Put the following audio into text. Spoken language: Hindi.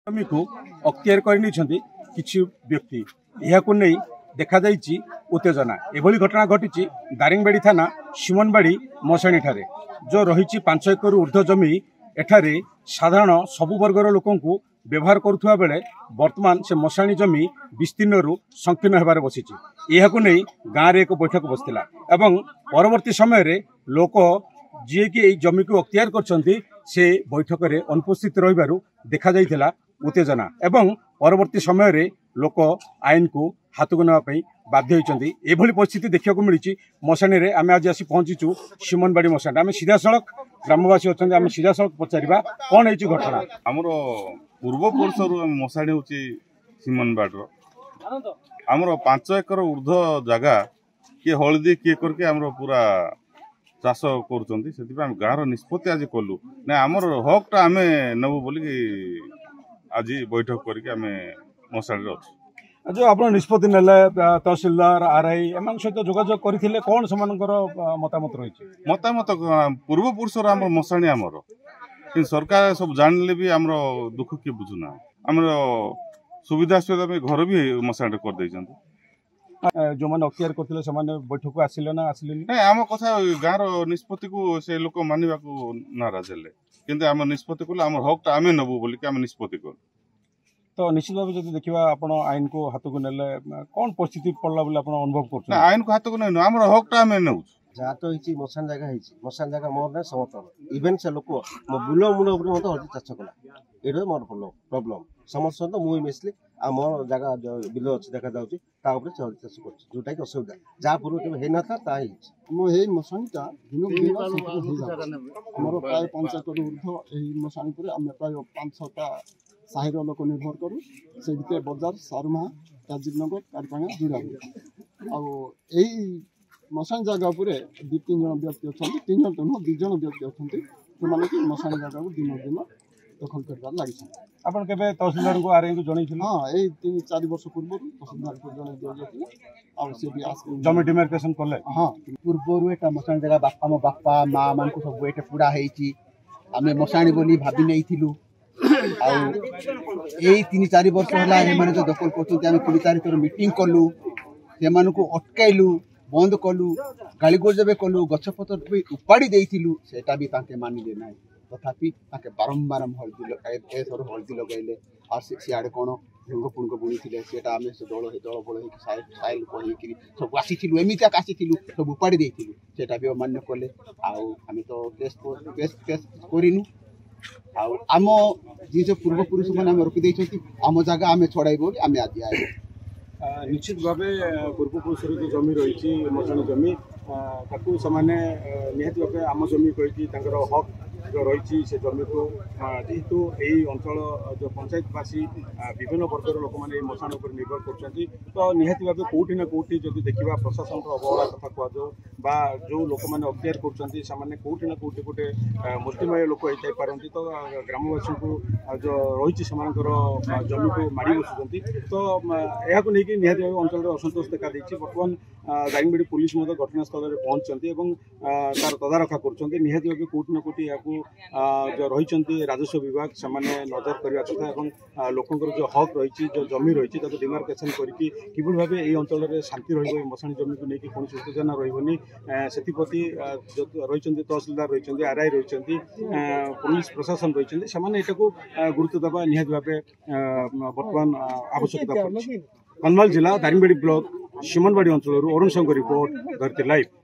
जमी को अख्तियार करनी किछि व्यक्ति यह देखा उत्तेजना एभली घटना घटी दारिंगबाड़ी थाना सिमनबाड़ी मशाणी ठारे जो रही 5 एकर ऊर्ध्व जमी एठारे साधारण सबु वर्गर लोक व्यवहार करुवा बेले वर्तमान से मशाणी जमी विस्तीर्ण संकीर्ण होबार बसी नहीं गाँव में एक बैठक बसला एवं परवर्ती समय रे लोक जी कि जमी को अख्तियार कर बैठक में अनुपस्थित रही देखा जाइथिला उत्तेजना एवं परवर्ती समय रे लोक आईन को हाथ को नापी बाध्य होती एभली परिस्थिति देखा मिली मशाणी रे आम आज आसी पहुंचीचु सिमनबाड़ी मशाणी आम सीधा सड़क ग्रामवासी अच्छा आम सीधा सड़क पचारा कौन है घटना आमर पूर्व पुरुष मशाणी हूँ सिमनबाड़ आमर 5 एकर ऊर्ध्व जगह किए हलदी किए करके आमर पूरा चाष कर गाँव निष्पत्ति आज कलु ना आमर हकटा आम नबू बोलिकी आज बैठक करके आम मशाणी अच्छे जो आप निष्पत्ति नेले तहसीलदार आरआई एम सहित जोगाजोग करते कौन से मतामत रही मतामत पूर्व पुरुष आम मशाणी आमर कि सरकार सब जानले भी आमर दुख किए बुझुना आमर सुविधा सुविधा घर भी मशाणी कर जो मैंने अख्तियार करते बैठक को आसिले ना आसिले ना आम कथा गाँव निष्पत्ति को से लोक मानवा को नाराज हेले किंतु आम निष्पत्ति कलु आम हकटा आम नबू बोलिक आम निष्पत्ति कलु तो निश्चित भाव जब देखा आप आईन को हाथ को नेले कौन परिस्थिति पड़ला बोले आप अनुभव कर आईन को हाथ को नहीं आम हकटा आम नौ जहाँ तो मशान जगह मशान जगह मोर ना समतल इवेन से लोक मो बुल मुंड मत हल्दी चाष कला ये मोर प्रोब्लेम समस्या तो मुझे मिसली आ मोर जगह जो बिल अच्छी देखा जाऊँगी हल्दी चाष करोटा कि असुविधा जहाँ पूर्व केवल होना था मशाणीटा दिन आमर प्राय 5 एकर ऊर्ध्व मशाणी पर आम प्राय 5-6टा साहिर लोक निर्भर करूँ से भितर बजार सारुमा राजीव नगर कारपाणा जुड़ा हुए मशाणी जगह पर 2-3 जन व्यक्ति अच्छा 3 जन तो नुह 2 जन व्यक्ति अच्छा से मशाणी जगह को दिन दिन दखल कर लगी आपन केबे तहसीलदार को आरआई को जणैथिले हां एई 3-4 वर्ष पूर्व तहसीलदार को जणै दिया आ से भी आस जमी डिमार्केशन करले हां पूर्व एटा मशाणी जगह आम बापा माँ मान को सब एटा पूरा हेची आमे मशाणी बोली भाबी नैथिलु आ एई 3-4 वर्ष होला हे माने जो दखल करछन आमे पुलिस तारिख मीटिंग कलु से मान को अटकाइलु बंद कलु गाली गोजबे कलु गछपतर भी उपाड़ी देइथिलु सेटा भी ताके मानिले नै तथापि ताके बारंबार हल्दी लगैले और सियाड़े कौन ढंग पुंग बुणी सेटा आम से दल बल साइल कही सब आसी एमती आसी सब उपाड़ी देइथिलु सेटा भी अमान्य कले आम तो केस करिनु आम जी पूर्व पुरुष मैंने रखी आम जगह आम छड़ाइब आम आज आए निश्चित भाव पूर्व पुरुष जो जमी रही मशाणी जमी ताकू से निहती भाव आम जमी कही हक जो रही से जमी को जेहेतु यही अंचल जो पंचायतवासी विभिन्न वर्गर लोक मैंने मशाणी पर निर्भर कर तो निहती भाव कौटी ना कौटी जब देखा प्रशासन अवहेला कथा कह जो लोक मैंने अख्तियार कर कौटी ना कौटी गोटे मुस्लिम लोक होता पारती तो ग्रामवासी को जो रही जमी को माड़ी बसुँच तो यह नहीं निहती भाव अंचल असंतोष देखा बर्तमान दारिंगबाड़ी पुलिस घटनास्थल में पहुंचती तार तदारखा कर निहती भाव कौटी ना कौटी जो रही राजस्व विभाग से नजर करने कथा लोकंर जो हक रही जो जमी रही डिमार्केशन करके किभली भाव ये अंचल में शांति रशाणी जमी को लेकिन कौन उत्तेजना रही से रही तहसीलदार रही आरआई रही पुलिस प्रशासन रही से गुरुत्व देवा निहत भाव बर्तमान आवश्यकता पड़ी कंधमाल जिला दारिंगबाड़ी ब्लॉक सिमनबाड़ी अंचल अरुण संघ रिपोर्ट धरती लाइव।